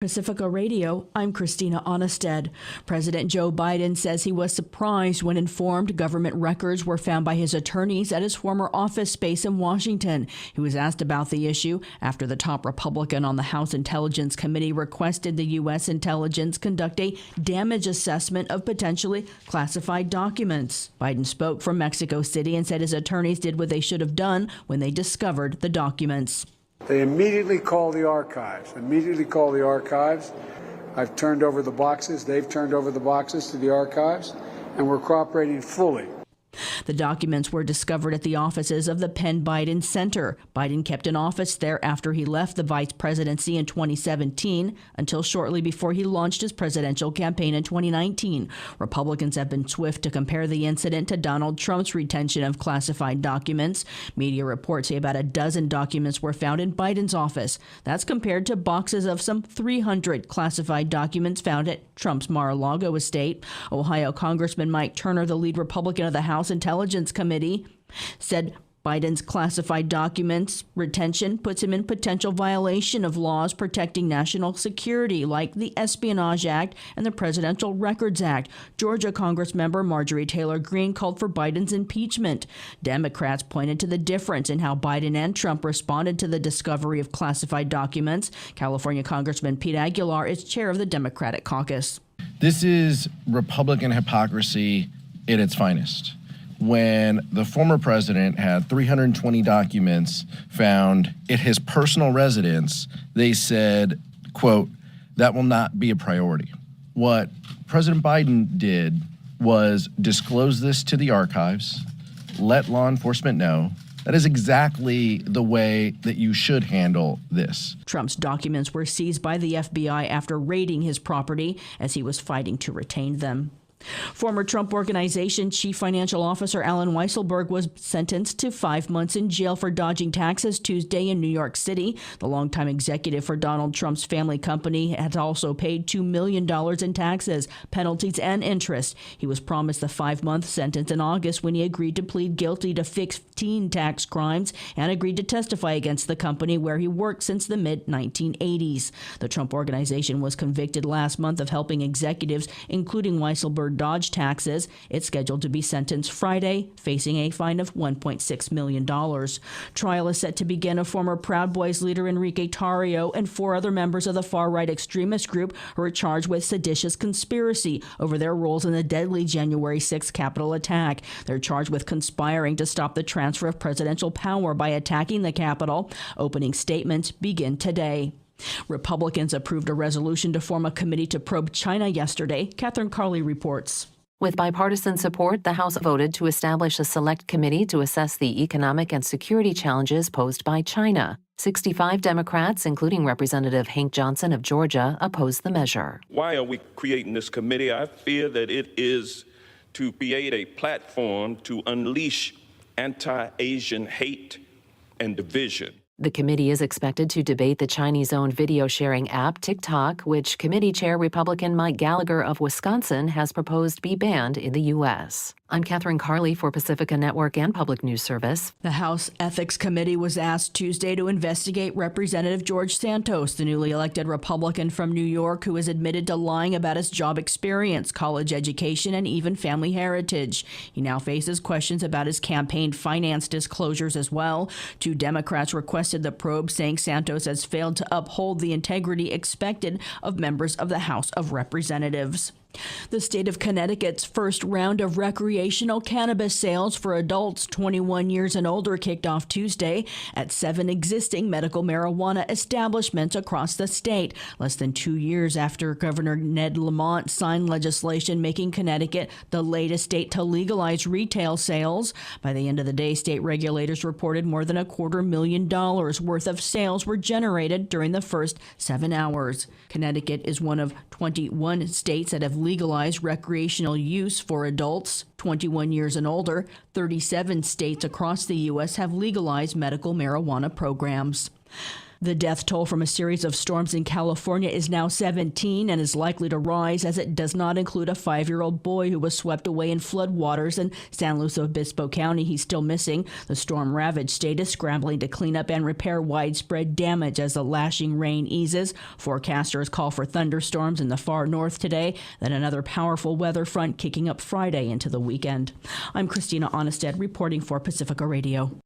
Pacifica Radio, I'm Christina Onnested. President Joe Biden says he was surprised when informed government records were found by his attorneys at his former office space in Washington. He was asked about the issue after the top Republican on the House Intelligence Committee requested the U.S. intelligence conduct a damage assessment of potentially classified documents. Biden spoke from Mexico City and said his attorneys did what they should have done when they discovered the documents. They immediately call the archives, I've turned over the boxes, they've turned over the boxes to the archives, and we're cooperating fully. The documents were discovered at the offices of the Penn Biden Center. Biden kept an office there after he left the vice presidency in 2017 until shortly before he launched his presidential campaign in 2019. Republicans have been swift to compare the incident to Donald Trump's retention of classified documents. Media reports say about a dozen documents were found in Biden's office. That's compared to boxes of some 300 classified documents found at Trump's Mar-a-Lago estate. Ohio Congressman Mike Turner, the lead Republican of the House Intelligence Committee, said Biden's classified documents retention puts him in potential violation of laws protecting national security, like the Espionage Act and the Presidential Records Act. Georgia Congressmember Marjorie Taylor Greene called for Biden's impeachment. Democrats pointed to the difference in how Biden and Trump responded to the discovery of classified documents. California Congressman Pete Aguilar is chair of the Democratic caucus. This is Republican hypocrisy at its finest. When the former president had 320 documents found at his personal residence, they said, quote, that will not be a priority. What President Biden did was disclose this to the archives, let law enforcement know. That is exactly the way that you should handle this. Trump's documents were seized by the FBI after raiding his property as he was fighting to retain them. Former Trump Organization Chief Financial Officer Alan Weisselberg was sentenced to 5 months in jail for dodging taxes Tuesday in New York City. The longtime executive for Donald Trump's family company had also paid $2 million in taxes, penalties, and interest. He was promised the 5-month sentence in August when he agreed to plead guilty to 15 tax crimes and agreed to testify against the company where he worked since the mid-1980s. The Trump Organization was convicted last month of helping executives, including Weisselberg, dodge taxes. It's scheduled to be sentenced Friday, facing a fine of $1.6 million. Trial is set to begin of former Proud Boys leader Enrique Tarrio and 4 other members of the far-right extremist group who are charged with seditious conspiracy over their roles in the deadly January 6th Capitol attack. They're charged with conspiring to stop the transfer of presidential power by attacking the Capitol. Opening statements begin today. Republicans approved a resolution to form a committee to probe China yesterday. Catherine Carley reports. With bipartisan support, the House voted to establish a select committee to assess the economic and security challenges posed by China. 65 Democrats, including Representative Hank Johnson of Georgia, opposed the measure. Why are we creating this committee? I fear that it is to create a platform to unleash anti-Asian hate and division. The committee is expected to debate the Chinese-owned video-sharing app TikTok, which Committee Chair Republican Mike Gallagher of Wisconsin has proposed be banned in the U.S. I'm Catherine Carley for Pacifica Network and Public News Service. The House Ethics Committee was asked Tuesday to investigate Representative George Santos, the newly elected Republican from New York who has admitted to lying about his job experience, college education, and even family heritage. He now faces questions about his campaign finance disclosures as well. 2 Democrats requested the probe, saying Santos has failed to uphold the integrity expected of members of the House of Representatives. The state of Connecticut's first round of recreational cannabis sales for adults 21 years and older kicked off Tuesday at 7 existing medical marijuana establishments across the state, less than 2 years after Governor Ned Lamont signed legislation making Connecticut the latest state to legalize retail sales. By the end of the day, state regulators reported more than $250,000 worth of sales were generated during the first 7 hours. Connecticut is one of 21 states that have legalized recreational use for adults 21 years and older. 37 states across the U.S. have legalized medical marijuana programs. The death toll from a series of storms in California is now 17 and is likely to rise, as it does not include a 5-year-old boy who was swept away in floodwaters in San Luis Obispo County. He's still missing. The storm-ravaged state is scrambling to clean up and repair widespread damage as the lashing rain eases. Forecasters call for thunderstorms in the far north today, then another powerful weather front kicking up Friday into the weekend. I'm Christina Onnested reporting for Pacifica Radio.